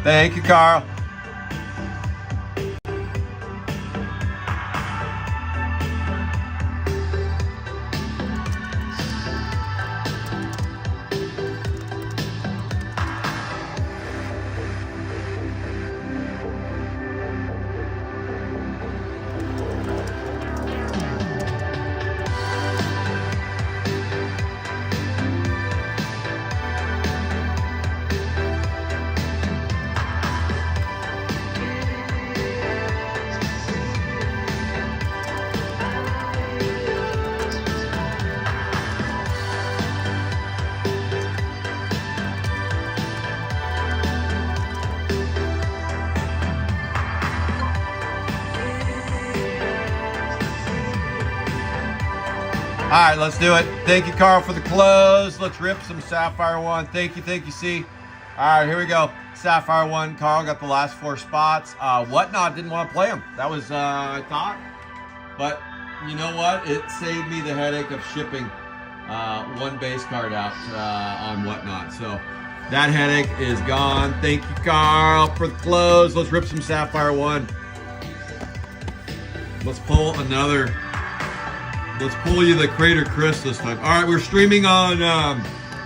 Thank you, Carl. All right, let's do it. Thank you, Carl, for the close. Let's rip some Sapphire 1. Thank you, C. All right, here we go. Sapphire 1, Carl got the last 4 spots. Whatnot, didn't want to play them. That was, I thought. But you know what? It saved me the headache of shipping one base card out on Whatnot. So that headache is gone. Thank you, Carl, for the close. Let's rip some Sapphire 1. Let's pull another. Let's pull you the Crater Chris this time. All right, we're streaming on.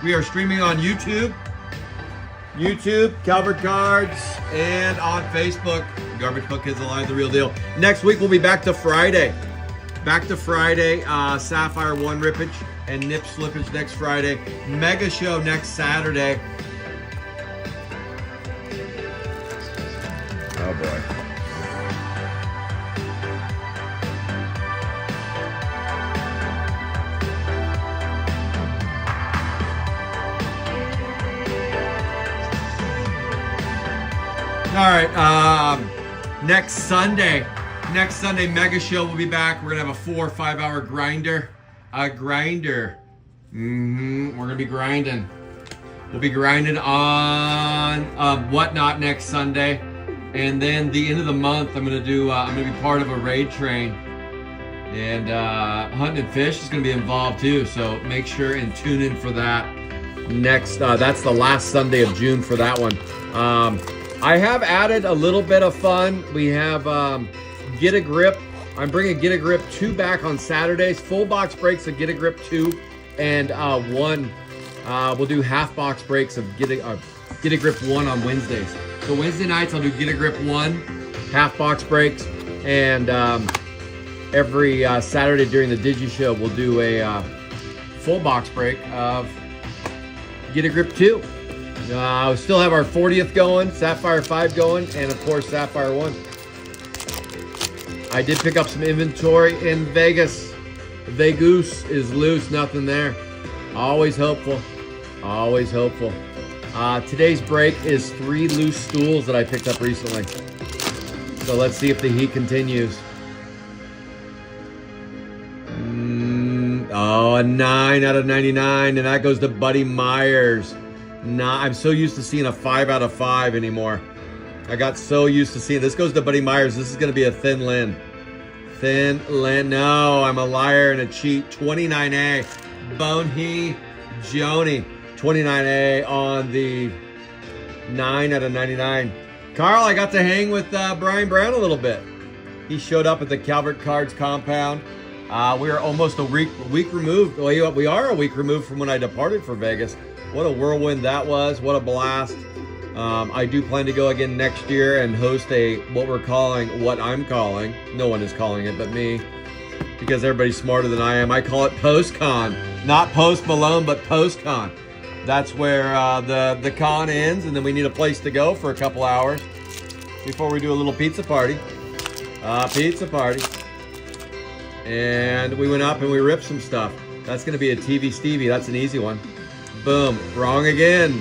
We are streaming on YouTube, Calvert Cards, and on Facebook. Garbage Book Kids Alive, the real deal. Next week we'll be back to Friday. Sapphire 1 rippage and nip slippage next Friday. Mega show next Saturday. Oh boy. All right, next Sunday, Mega Show will be back. We're going to have a 4 or 5 hour grinder. We're going to be grinding. We'll be grinding on Whatnot next Sunday. And then the end of the month, I'm going to be part of a raid train. And Hunting and Fish is going to be involved too. So make sure and tune in for that next. That's the last Sunday of June for that one. I have added a little bit of fun. We have Get a Grip. I'm bringing Get a Grip 2 back on Saturdays. Full box breaks of Get a Grip 2 and 1. We'll do half box breaks of Get a Grip 1 on Wednesdays. So Wednesday nights I'll do Get a Grip 1, half box breaks, and every Saturday during the Digi Show we'll do a full box break of Get a Grip 2. We still have our 40th going, Sapphire 5 going, and of course Sapphire 1. I did pick up some inventory in Vegas. Vegas is loose, nothing there. Always hopeful, always hopeful. Today's break is 3 loose stools that I picked up recently. So let's see if the heat continues. A 9 out of 99, and that goes to Buddy Myers. I'm so used to seeing a 5 out of 5 anymore. I got so used to seeing this. Goes to Buddy Myers. This is going to be a thin Lin. No, I'm a liar and a cheat. 29A. Bonehee Joni. 29A on the 9 out of 99. Carl, I got to hang with Brian Brown a little bit. He showed up at the Calvert Cards compound. We are almost a week removed. Well, we are a week removed from when I departed for Vegas. What a whirlwind that was. What a blast. I do plan to go again next year and host what I'm calling. No one is calling it but me, because everybody's smarter than I am. I call it PostCon. Not Post Malone, but PostCon. That's where the con ends, and then we need a place to go for a couple hours before we do a little pizza party. And we went up and we ripped some stuff. That's going to be a TV Stevie. That's an easy one. Boom. Wrong again.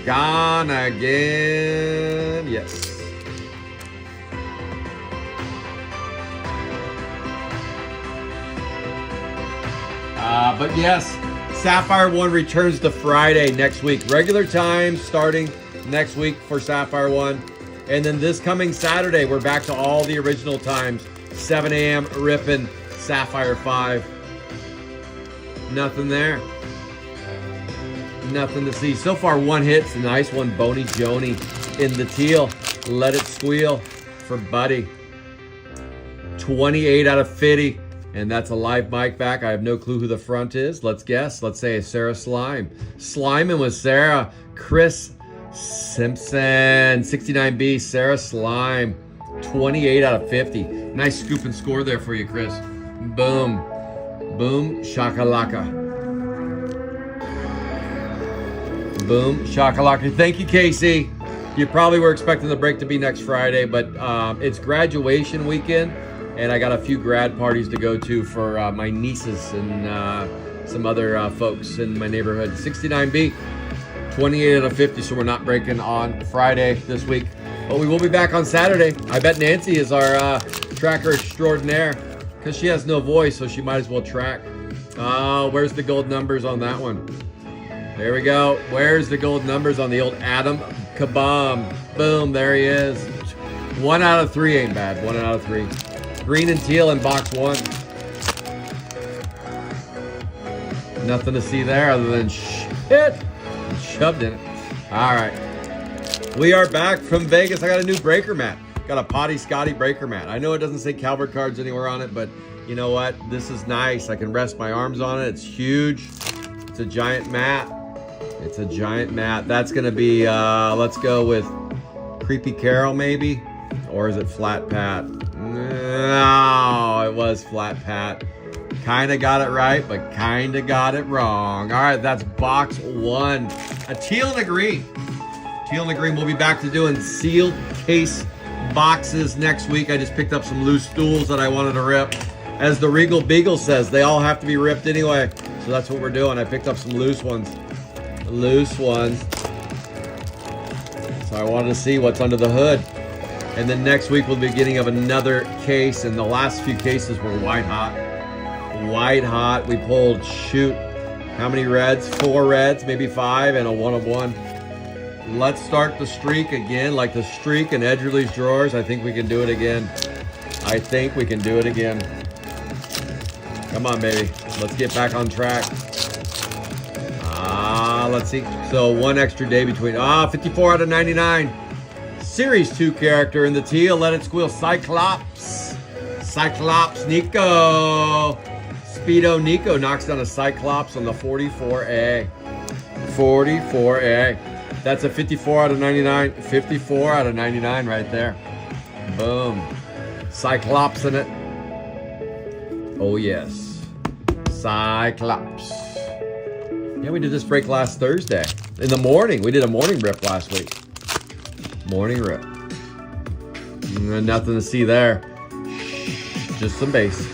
Gone again. Yes. But yes, Sapphire 1 returns to Friday next week. Regular time starting next week for Sapphire 1. And then this coming Saturday, we're back to all the original times. 7 a.m. ripping Sapphire 5. Nothing there. Nothing to see. So far, one hit. It's a nice one. Boney Joni in the teal. Let it squeal for Buddy. 28 out of 50. And that's a live mic back. I have no clue who the front is. Let's guess. Let's say Sarah Slime. Sliming with Sarah. Chris Simpson. 69B. Sarah Slime. 28 out of 50. Nice scoop and score there for you, Chris. Boom. Boom. Shakalaka. Boom. Shakalaka. Thank you, Casey. You probably were expecting the break to be next Friday, but it's graduation weekend. And I got a few grad parties to go to for my nieces and some other folks in my neighborhood. 69B, 28 out of 50, so we're not breaking on Friday this week. But we will be back on Saturday. I bet Nancy is our tracker extraordinaire because she has no voice, so she might as well track. Where's the gold numbers on that one? There we go. Where's the gold numbers on the old Adam Kabam? Boom, there he is. 1 out of 3 ain't bad. 1 out of 3. Green and teal in box 1. Nothing to see there other than shit. Shoved in it. All right. We are back from Vegas. I got a new breaker mat. Got a Potty Scotty breaker mat. I know it doesn't say Calvert Cards anywhere on it, but you know what? This is nice. I can rest my arms on it. It's huge. It's a giant mat. It's a giant mat. That's going to be, let's go with Creepy Carol maybe. Or is it Flat Pat? No, it was Flat Pat. Kind of got it right, but kind of got it wrong. All right, that's box 1. A teal and a green. Teal and a green. We'll be back to doing sealed case boxes next week. I just picked up some loose stools that I wanted to rip. As the Regal Beagle says, they all have to be ripped anyway. So that's what we're doing. I picked up some loose ones. Loose ones. So I wanted to see what's under the hood. And then next week we'll be beginning of another case, and the last few cases were white hot. White hot. We pulled, shoot, how many reds? 4 reds, maybe 5, and a 1 of 1. Let's start the streak again, like the streak in Edgerly's drawers. I think we can do it again. I think we can do it again. Come on, baby. Let's get back on track. Let's see. So 1 extra day between. 54 out of 99. Series 2 character in the teal. Let it squeal. Cyclops. Cyclops Nico. Speedo Nico knocks down a Cyclops on the 44A. 44A. That's a 54 out of 99. 54 out of 99 right there. Boom. Cyclops in it. Oh, yes. Cyclops. Yeah, we did this break last Thursday. In the morning. We did a morning rip last week. Morning rip. Nothing to see there. Just some base.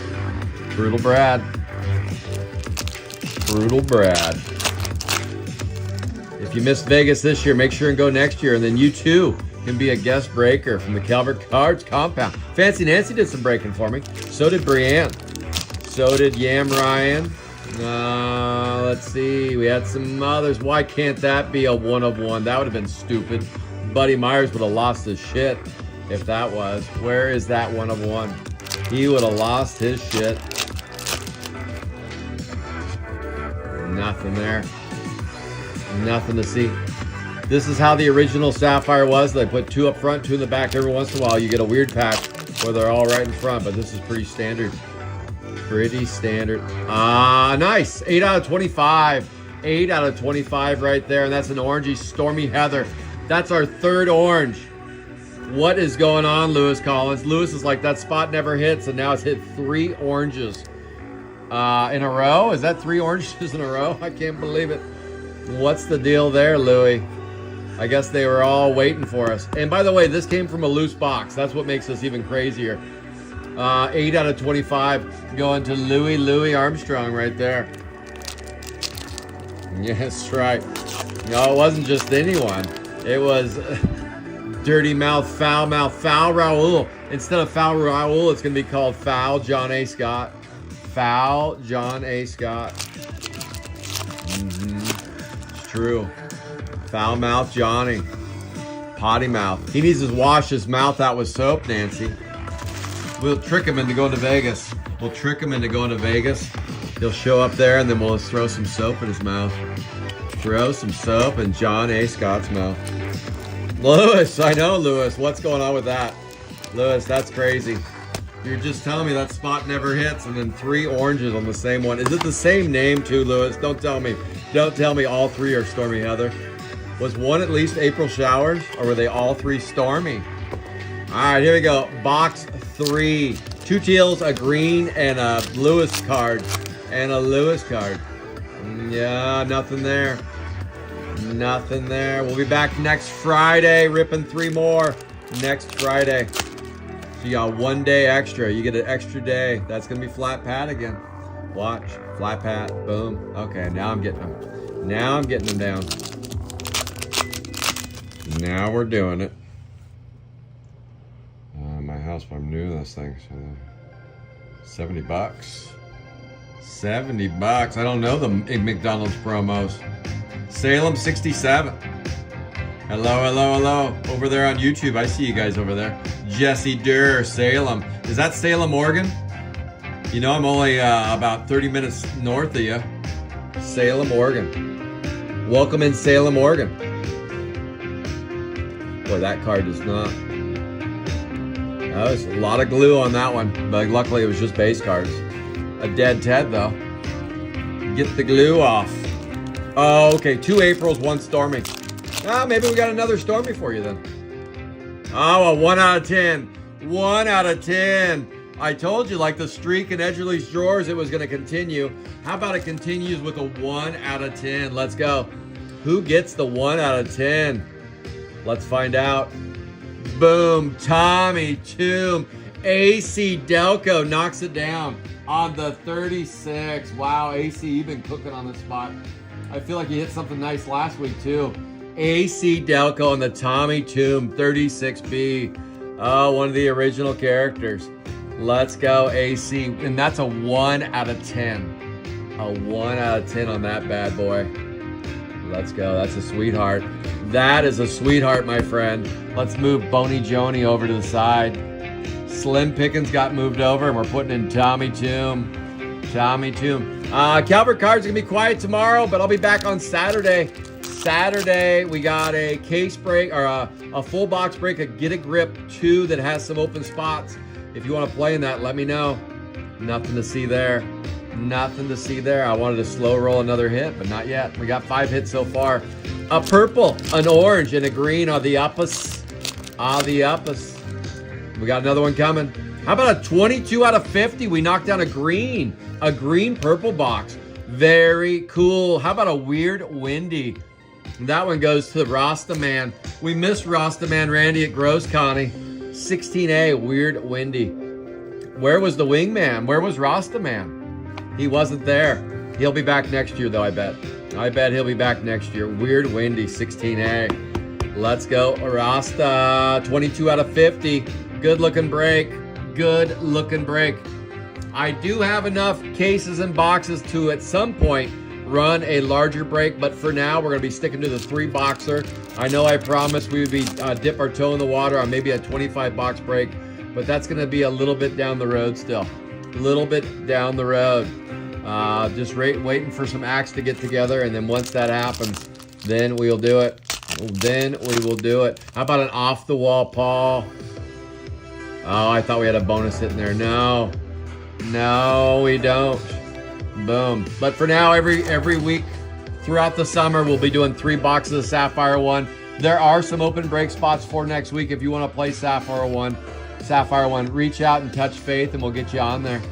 Brutal Brad. Brutal Brad. If you missed Vegas this year, make sure and go next year. And then you too can be a guest breaker from the Calvert Cards compound. Fancy Nancy did some breaking for me. So did Brianne. So did Yam Ryan. Let's see. We had some others. Why can't that be a 1 of 1? That would have been stupid. Buddy Myers would have lost his shit if that was. Where is that 1 of 1? He would have lost his shit. Nothing there. Nothing to see. This is how the original Sapphire was. They put 2 up front, 2 in the back. Every once in a while you get a weird pack where they're all right in front, but this is pretty standard. Pretty standard. Nice. 8 out of 25. 8 out of 25 right there. And that's an orangey Stormy Heather. That's our 3rd orange. What is going on, Lewis Collins? Lewis is like, that spot never hits, and now it's hit 3 oranges in a row. Is that 3 oranges in a row? I can't believe it. What's the deal there, Louis? I guess they were all waiting for us. And by the way, this came from a loose box. That's what makes us even crazier. 8 out of 25 going to Louis Armstrong right there. Yes, right. No, it wasn't just anyone. It was Dirty Mouth, Foul Raul. Instead of Foul Raul, it's going to be called Foul John A. Scott. Foul John A. Scott. It's true. Foul Mouth Johnny. Potty mouth. He needs to wash his mouth out with soap, Nancy. We'll trick him into going to Vegas. We'll trick him into going to Vegas. He'll show up there, and then we'll throw some soap in his mouth. Throw some soap in John A. Scott's mouth. Lewis, I know, Lewis. What's going on with that? Lewis, that's crazy. You're just telling me that spot never hits and then 3 oranges on the same one. Is it the same name too, Lewis? Don't tell me. Don't tell me all 3 are Stormy Heather. Was one at least April Showers, or were they all 3 Stormy? All right, here we go. Box 3. 2 teals, a green, and a Lewis card. Yeah, nothing there. Nothing there. We'll be back next Friday, ripping 3 more next Friday. So you got 1 day extra. You get an extra day. That's going to be flat pat again. Watch. Flat pat. Boom. Okay, now I'm getting them. Now I'm getting them down. Now we're doing it. My house, I'm new to this thing. So $70. $70. I don't know the McDonald's promos. Salem 67. Hello. Over there on YouTube. I see you guys over there. Jesse Durr, Salem. Is that Salem, Oregon? You know I'm only about 30 minutes north of you. Salem, Oregon. Welcome in Salem, Oregon. Boy, that card does not. That was a lot of glue on that one, but luckily it was just base cards. A dead Ted, though. Get the glue off. Oh, okay. 2 Aprils, 1 Stormy. Maybe we got another Stormy for you then. Oh, a 1 out of 10. 1 out of 10. I told you, like the streak in Edgerly's drawers, it was going to continue. How about it continues with a 1 out of 10? Let's go. Who gets the 1 out of 10? Let's find out. Boom. Tommy Toom. AC Delco knocks it down on the 36. Wow, AC, you've been cooking on this spot. I feel like you hit something nice last week, too. AC Delco on the Tommy Toom 36B. Oh, one of the original characters. Let's go, AC. And that's a 1 out of 10. A 1 out of 10 on that bad boy. Let's go. That's a sweetheart. That is a sweetheart, my friend. Let's move Boney Joni over to the side. Slim Pickens got moved over, and we're putting in Tommy Toom. Tommy Toom. Calvert Cards are going to be quiet tomorrow, but I'll be back on Saturday. Saturday, we got a case break, or a full box break, a Get a Grip 2 that has some open spots. If you want to play in that, let me know. Nothing to see there. Nothing to see there. I wanted to slow roll another hit, but not yet. We got 5 hits so far. A purple, an orange, and a green are the uppers. We got another one coming. How about a 22 out of 50? We knocked down a green purple box. Very cool. How about a weird windy? That one goes to Rasta Man. We missed Rasta Man Randy at Gross, Connie. 16A, weird windy. Where was the wingman? Where was Rasta Man? He wasn't there. He'll be back next year, though, I bet. I bet he'll be back next year. Weird windy, 16A. Let's go, Rasta. 22 out of 50. Good looking break. Good looking break. I do have enough cases and boxes to, at some point, run a larger break, but for now, we're going to be sticking to the 3-boxer. I know I promised we would be dip our toe in the water on maybe a 25-box break, but that's going to be a little bit down the road still. A little bit down the road. Just waiting for some acts to get together, and then once that happens, then we'll do it. Then we will do it. How about an off-the-wall Paul? Oh, I thought we had a bonus hit in there. No, we don't. Boom. But for now, every week throughout the summer, we'll be doing 3 boxes of Sapphire 1. There are some open break spots for next week. If you want to play Sapphire 1, reach out and touch Faith, and we'll get you on there.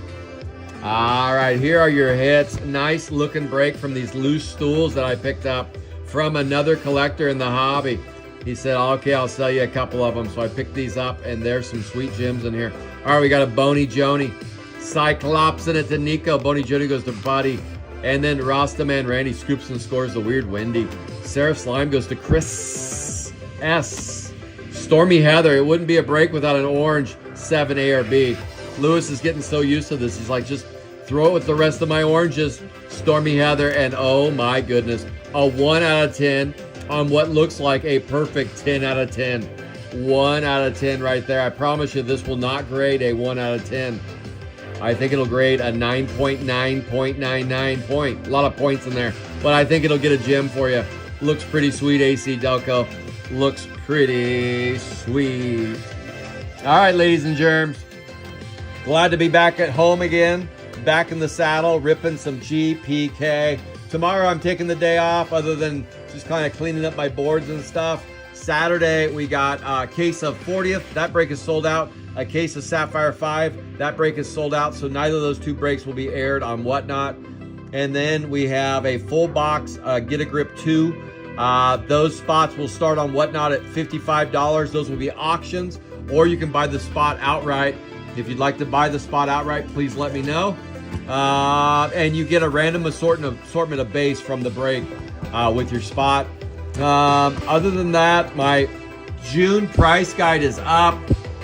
All right, here are your hits. Nice looking break from these loose stools that I picked up from another collector in the hobby. He said, okay, I'll sell you a couple of them. So I picked these up, and there's some sweet gems in here. All right, we got a Boney Joni. Cyclops in it to Nico. Boney Joni goes to Buddy. And then Rasta Man Randy scoops and scores the weird windy. Sarah Slime goes to Chris S. Stormy Heather. It wouldn't be a break without an orange 7A or B. Lewis is getting so used to this. He's like, just throw it with the rest of my oranges. Stormy Heather, and oh my goodness, a 1 out of 10 on what looks like a perfect 10 out of 10. 1 out of 10 right there. I promise you this will not grade a 1 out of 10. I think it'll grade a 9.9.99 point. A lot of points in there. but I think it'll get a gem for you. Looks pretty sweet, AC Delco. Looks pretty sweet. All right, ladies and germs. Glad to be back at home again. Back in the saddle, ripping some GPK. Tomorrow I'm taking the day off other than just kind of cleaning up my boards and stuff. Saturday, we got a case of 40th. That break is sold out. A case of Sapphire 5. That break is sold out, so neither of those two breaks will be aired on Whatnot. And then we have a full box Get a Grip 2. Those spots will start on Whatnot at $55. Those will be auctions, or you can buy the spot outright. If you'd like to buy the spot outright, please let me know. And you get a random assortment of base from the break with your spot. Other than that, my June price guide is up.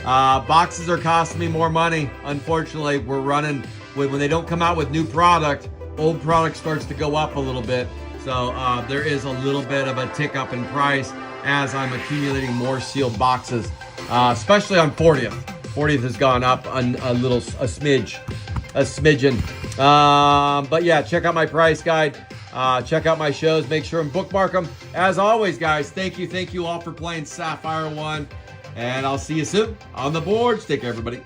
Boxes are costing me more money. Unfortunately, we're running when they don't come out with new product, old product starts to go up a little bit. So there is a little bit of a tick up in price as I'm accumulating more sealed boxes, especially on 40th. 40th has gone up a smidgen. But yeah, check out my price guide. Check out my shows. Make sure and bookmark them. As always, guys, thank you all for playing Sapphire 1. And I'll see you soon on the boards. Take care, everybody.